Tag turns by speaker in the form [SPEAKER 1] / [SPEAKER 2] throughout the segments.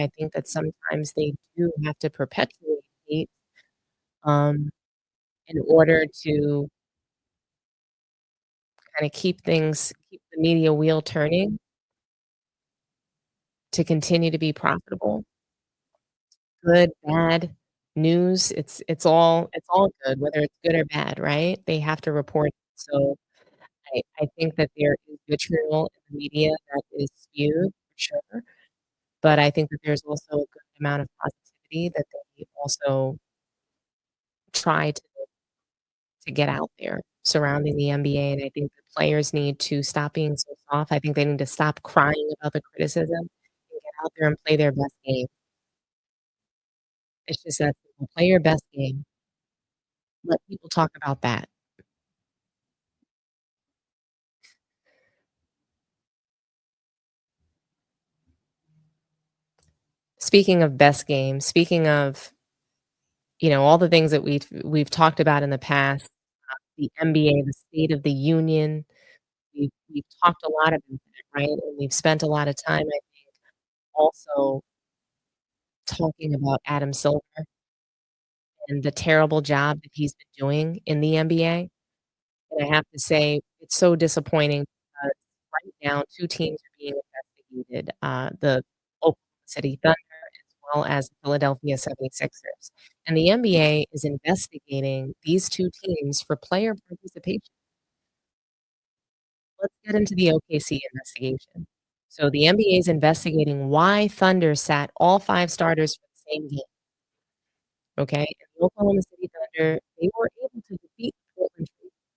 [SPEAKER 1] I think that sometimes they do have to perpetuate hate, um, in order to kinda keep the media wheel turning to continue to be profitable. Good, bad news, it's all good, whether it's good or bad, right? They have to report it. So I think that there is vitriol in the media that is skewed, for sure, but I think that there's also a good amount of positivity that they also try to get out there surrounding the NBA, and I think the players need to stop being so soft. I think they need to stop crying about the criticism and get out there and play their best game. It's just that simple. Play your best game. Let people talk about that. Speaking of best games, speaking of, all the things that we've talked about in the past, the NBA, the State of the Union, we've talked a lot about that, right? And we've spent a lot of time, I think, also talking about Adam Silver and the terrible job that he's been doing in the NBA. And I have to say, it's so disappointing because right now 2 teams are being investigated, the Oklahoma City Thunder as well as the Philadelphia 76ers. And the NBA is investigating these 2 teams for player participation. Let's get into the OKC investigation. So the NBA is investigating why Thunder sat all 5 starters for the same game, okay? And the Oklahoma City Thunder, they were able to defeat the Portland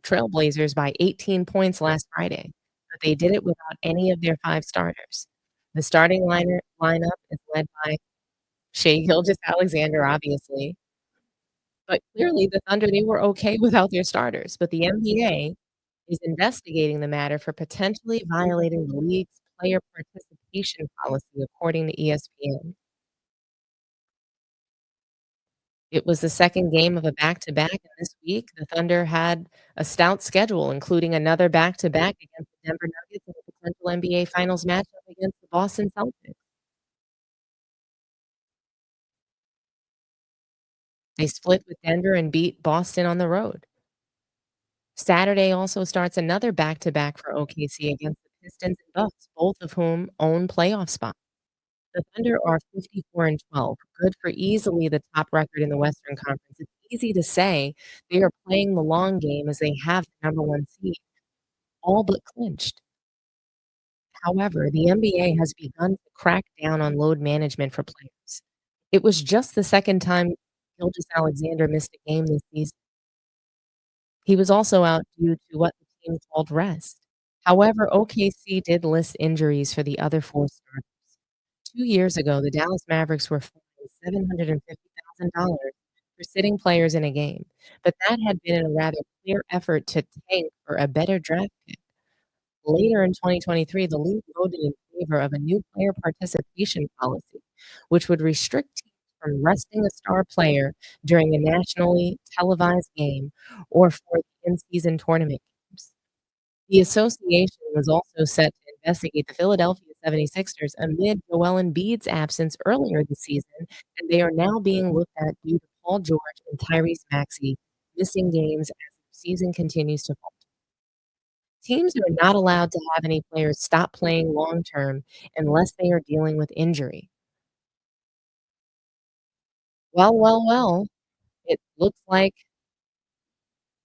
[SPEAKER 1] Trail Blazers by 18 points last Friday, but they did it without any of their 5 starters. The starting lineup is led by Shai Gilgeous-Alexander, obviously, but clearly the Thunder, they were okay without their starters, but the NBA is investigating the matter for potentially violating the league's player participation policy, according to ESPN. It was the 2nd game of a back-to-back, and this week, the Thunder had a stout schedule, including another back-to-back against the Denver Nuggets and a potential NBA Finals matchup against the Boston Celtics. They split with Denver and beat Boston on the road. Saturday also starts another back-to-back for OKC against the Pistons and Bucks, both of whom own playoff spots. The Thunder are 54 and 12, good for easily the top record in the Western Conference. It's easy to say they are playing the long game as they have the number 1 seed, all but clinched. However, the NBA has begun to crack down on load management for players. It was just the 2nd time Gilgeous-Alexander missed a game this season. He was also out due to what the team called rest. However, OKC did list injuries for the other 4 starters. 2 years ago, the Dallas Mavericks were fined $750,000 for sitting players in a game, but that had been in a rather clear effort to tank for a better draft pick. Later in 2023, the league voted in favor of a new player participation policy, which would restrict teams from resting a star player during a nationally televised game or for the in-season tournament games. The association was also set to investigate the Philadelphia 76ers amid Joel Embiid's absence earlier this season, and they are now being looked at due to Paul George and Tyrese Maxey missing games as the season continues to falter. Teams are not allowed to have any players stop playing long term unless they are dealing with injury. Well, it looks like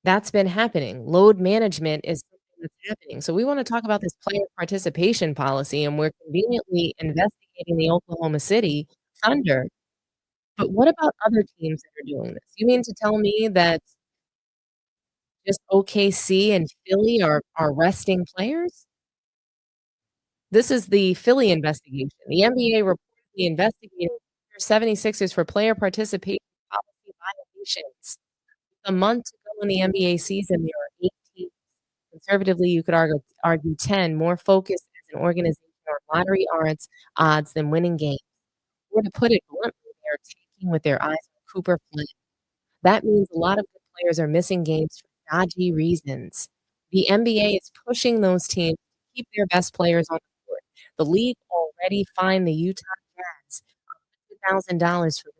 [SPEAKER 1] that's been happening. Load management is something that's happening. So we wanna talk about this player participation policy, and we're conveniently investigating the Oklahoma City Thunder. But what about other teams that are doing this? You mean to tell me that just OKC and Philly are resting players? This is the Philly investigation. The NBA reportedly investigated their 76ers for player participation policy violations. A month to go in the NBA season, there are 8 teams. Conservatively, you could argue 10 more focused as an organization on lottery odds than winning games. Or to put it bluntly, they are taking with their eyes on Cooper Flynn. That means a lot of good players are missing games for dodgy reasons. The NBA is pushing those teams to keep their best players on the court. The league already fined the Utah Jazz $100,000 for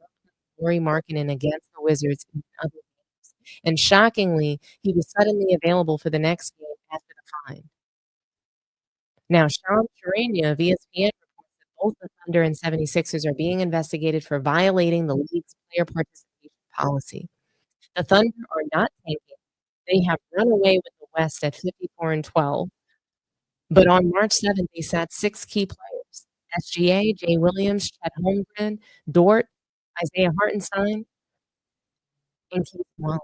[SPEAKER 1] Lauri Markkanen against the Wizards in other games, and shockingly, he was suddenly available for the next game after the fine. Now, Sean Charania of ESPN reports that both the Thunder and 76ers are being investigated for violating the league's player participation policy. The Thunder are not tanking. They have run away with the West at 54-12, but on March 7th, they sat 6 key players: SGA, Jay Williams, Chet Holmgren, Dort, Isaiah Hartenstein, and Keith Wallace.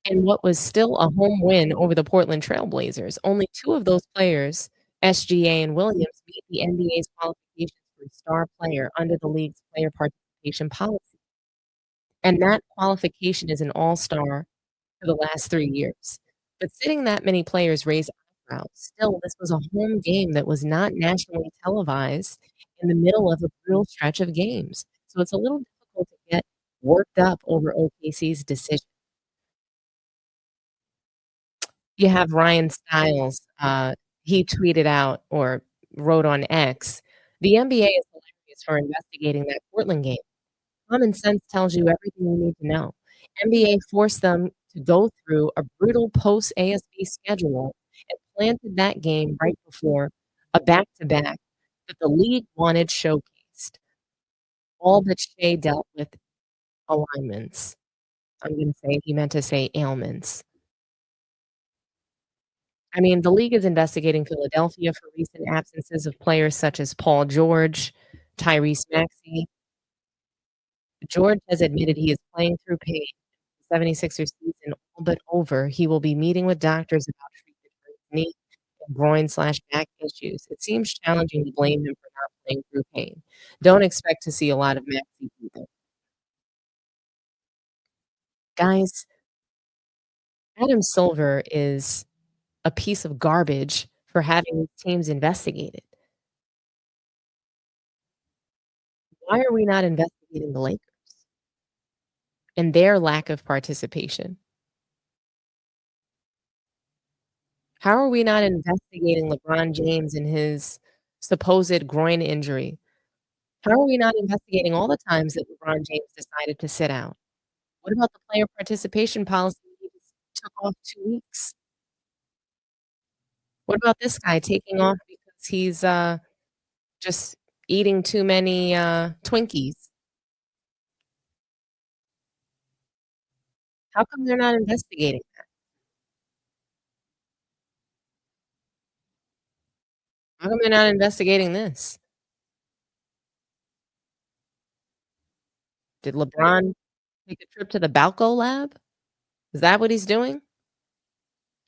[SPEAKER 1] In what was still a home win over the Portland Trail Blazers. Only 2 of those players, SGA and Williams, meet the NBA's qualifications for star player under the league's player participation policy, and that qualification is an all-star for the last 3 years. But sitting that many players raise eyebrows. Still, this was a home game that was not nationally televised in the middle of a brutal stretch of games, so it's a little difficult to get worked up over OKC's decision. You have Ryan Stiles, he tweeted out or wrote on X, "The NBA is hilarious for investigating that Portland game. Common sense tells you everything you need to know. NBA forced them to go through a brutal post-ASB schedule and planted that game right before a back-to-back that the league wanted showcased. All but Shea dealt with alignments." I'm gonna say he meant to say ailments. I mean, the league is investigating Philadelphia for recent absences of players such as Paul George, Tyrese Maxey. George has admitted he is playing through pain. The 76ers season all but over. He will be meeting with doctors about treatment for his knee and groin/back issues. It seems challenging to blame him for not playing through pain. Don't expect to see a lot of Maxey either. Guys, Adam Silver is a piece of garbage for having these teams investigated. Why are we not investigating the Lakers and their lack of participation? How are we not investigating LeBron James and his supposed groin injury? How are we not investigating all the times that LeBron James decided to sit out? What about the player participation policy he just took off 2 weeks? What about this guy taking off because he's, just eating too many, Twinkies? How come they're not investigating that? How come they're not investigating this? Did LeBron take a trip to the Balco Lab? Is that what he's doing?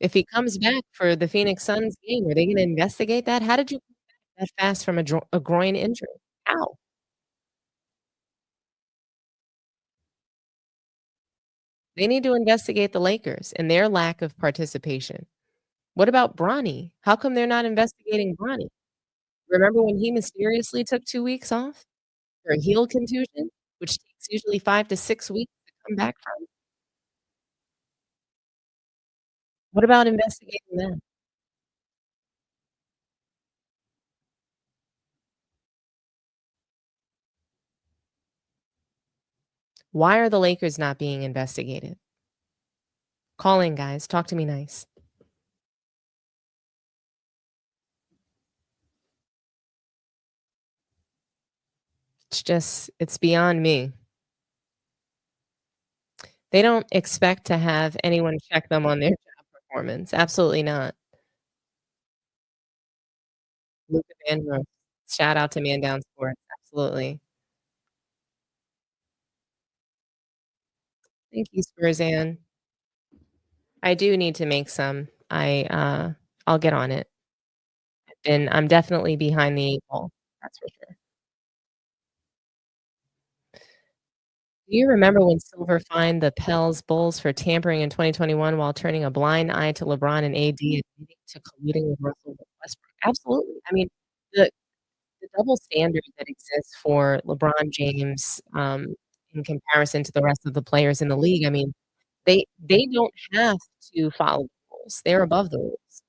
[SPEAKER 1] If he comes back for the Phoenix Suns game, are they gonna investigate that? How did you come back that fast from a groin injury? How? They need to investigate the Lakers and their lack of participation. What about Bronny? How come they're not investigating Bronny? Remember when he mysteriously took 2 weeks off for a heel contusion, which takes usually 5 to 6 weeks to come back from? What about investigating them? Why are the Lakers not being investigated? Call in, guys. Talk to me nice. It's beyond me. They don't expect to have anyone check them on their job performance. Absolutely not. Luka Vandross. Shout out to Man Down Sports. Absolutely. Thank you, Spurzan. I do need to make some. I'll get on it, and I'm definitely behind the 8 ball. That's for sure. Do you remember when Silver fined the Pels Bulls for tampering in 2021 while turning a blind eye to LeBron and AD admitting to colluding with Russell Westbrook? Absolutely. I mean, the the double standard that exists for LeBron James, in comparison to the rest of the players in the league, I mean, they don't have to follow the rules. They're above the rules.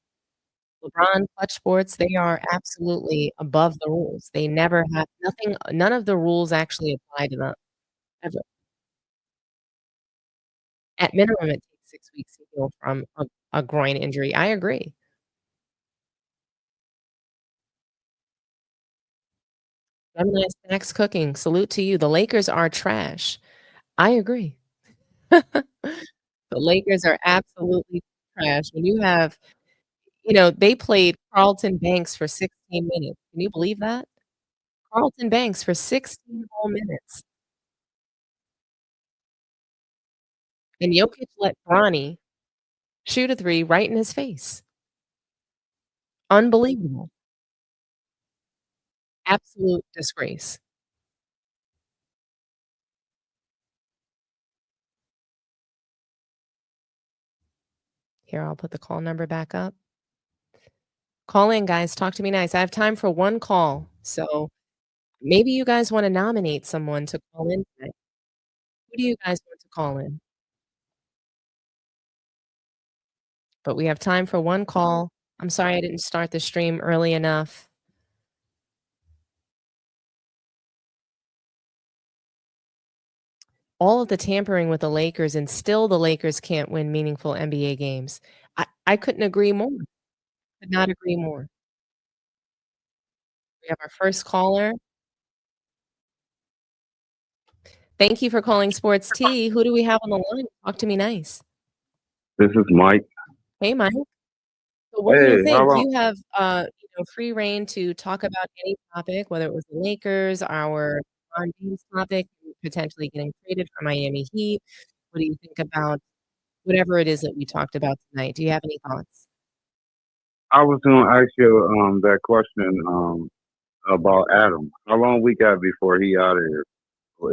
[SPEAKER 1] LeBron, clutch sports, they are absolutely above the rules. They never have nothing none of the rules actually apply to them, ever. At minimum, it takes 6 weeks to heal from a groin injury. I agree. Gemini Snacks Cooking, salute to you. The Lakers are trash. I agree. The Lakers are absolutely trash. When you have they played Carlton Banks for 16 minutes. Can you believe that? Carlton Banks for 16 whole minutes. And Jokic let Bronny shoot a 3 right in his face. Unbelievable. Absolute disgrace. Here, I'll put the call number back up. Call in, guys. Talk to me nice. I have time for 1 call, so maybe you guys wanna nominate someone to call in today. Who do you guys want to call in? But we have time for 1 call. I'm sorry I didn't start the stream early enough. All of the tampering with the Lakers, and still the Lakers can't win meaningful NBA games. I couldn't agree more. Could not agree more. We have our first caller. Thank you for calling Sports Tea. Who do we have on the line? Talk to me nice.
[SPEAKER 2] This is Mike.
[SPEAKER 1] Hey, Mike. So what do you
[SPEAKER 2] Hey, how
[SPEAKER 1] think?
[SPEAKER 2] about
[SPEAKER 1] You have, free reign to talk about any topic, whether it was the Lakers, our LeBron James topic, potentially getting traded for Miami Heat. What do you think about whatever it is that we talked about tonight? Do you have any thoughts?
[SPEAKER 2] I was gonna ask you that question about Adam. How long we got before he out of here?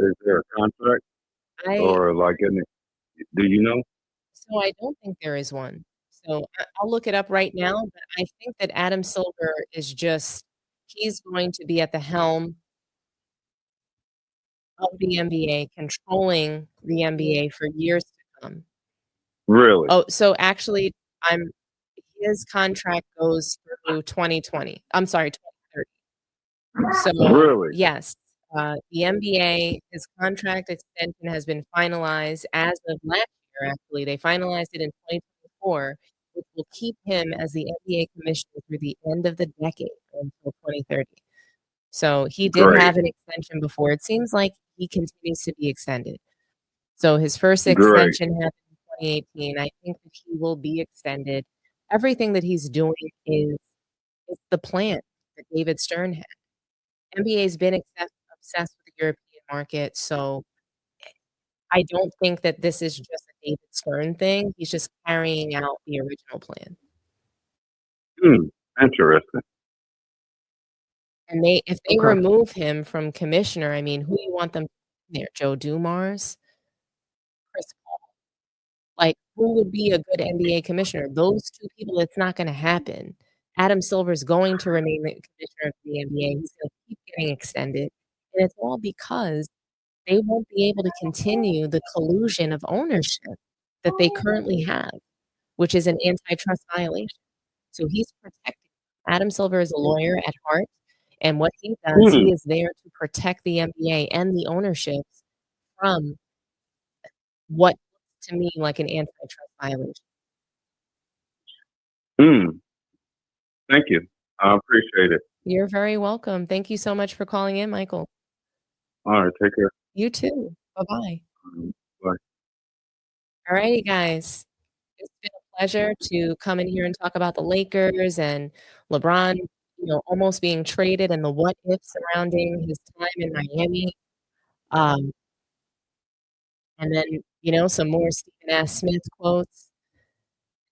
[SPEAKER 2] Is there a contract
[SPEAKER 1] I
[SPEAKER 2] or like any? Do you know?
[SPEAKER 1] So I don't think there is one. So I'll look it up right now, but I think that Adam Silver is just he's going to be at the helm of the NBA, controlling the NBA for years to come.
[SPEAKER 2] Really?
[SPEAKER 1] Oh, so actually, I'm his contract goes through 2020. I'm sorry, 2030. So,
[SPEAKER 2] Really?
[SPEAKER 1] yes, the NBA, his contract extension has been finalized as of last year, actually. They finalized it in 2024, which will keep him as the NBA commissioner through the end of the decade until 2030. So, he did
[SPEAKER 2] Great.
[SPEAKER 1] have an extension before. It seems like he continues to be extended. So, his first
[SPEAKER 2] Great.
[SPEAKER 1] extension happened in 2018. I think that he will be extended. Everything that he's doing is the plan that David Stern had. NBA's been obsessed with the European market, so I don't think that this is just a David Stern thing. He's just carrying out the original plan.
[SPEAKER 2] Hmm. Interesting.
[SPEAKER 1] And if they
[SPEAKER 2] Okay.
[SPEAKER 1] remove him from commissioner, I mean, who do you want them there? Joe Dumars? Chris Paul? Like, who would be a good NBA commissioner? Those 2 people, it's not gonna happen. Adam Silver's going to remain the commissioner of the NBA. He's gonna keep getting extended, and it's all because they won't be able to continue the collusion of ownership that they currently have, which is an antitrust violation. So he's protecting Adam Silver is a lawyer at heart, and what he does,
[SPEAKER 2] Hmm.
[SPEAKER 1] he is there to protect the NBA and the ownerships from what looks to me like an antitrust violation.
[SPEAKER 2] Hmm. Thank you. I appreciate it.
[SPEAKER 1] You're very welcome. Thank you so much for calling in, Michael.
[SPEAKER 2] All right. Take care.
[SPEAKER 1] You too. Bye-bye.
[SPEAKER 2] Bye.
[SPEAKER 1] Alrighty, guys. It's been a pleasure to come in here and talk about the Lakers and LeBron, almost being traded and the what if surrounding his time in Miami. Um, and then, some more Stephen S. Smith quotes.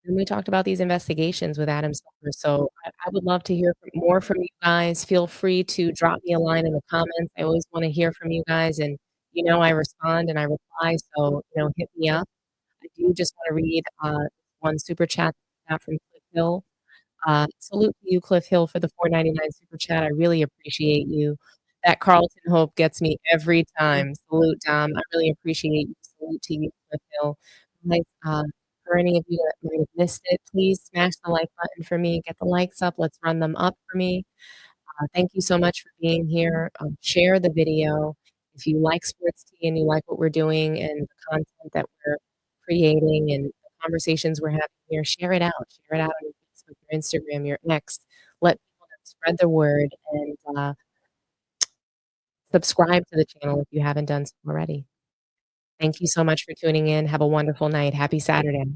[SPEAKER 1] And we talked about these investigations with Adam Silver. So I would love to hear more from you guys. Feel free to drop me a line in the comments. I always want to hear from you guys. And, I respond and I reply. So, hit me up. I do just want to read one super chat that we got from Cliff Hill. Salute to you, Cliff Hill, for the 4.99 super chat. I really appreciate you. That Carlton Hope gets me every time. Salute, Dom. I really appreciate you. Salute to you, Cliff Hill. Nice. For any of you that might have missed it, please smash the like button for me, get the likes up, let's run them up for me. Thank you so much for being here. Share the video. If you like sports tea and you like what we're doing and the content that we're creating and the conversations we're having here, share it out. Share it out on your Facebook, your Instagram, your X. Let people know, spread the word, and subscribe to the channel if you haven't done so already. Thank you so much for tuning in. Have a wonderful night. Happy Saturday.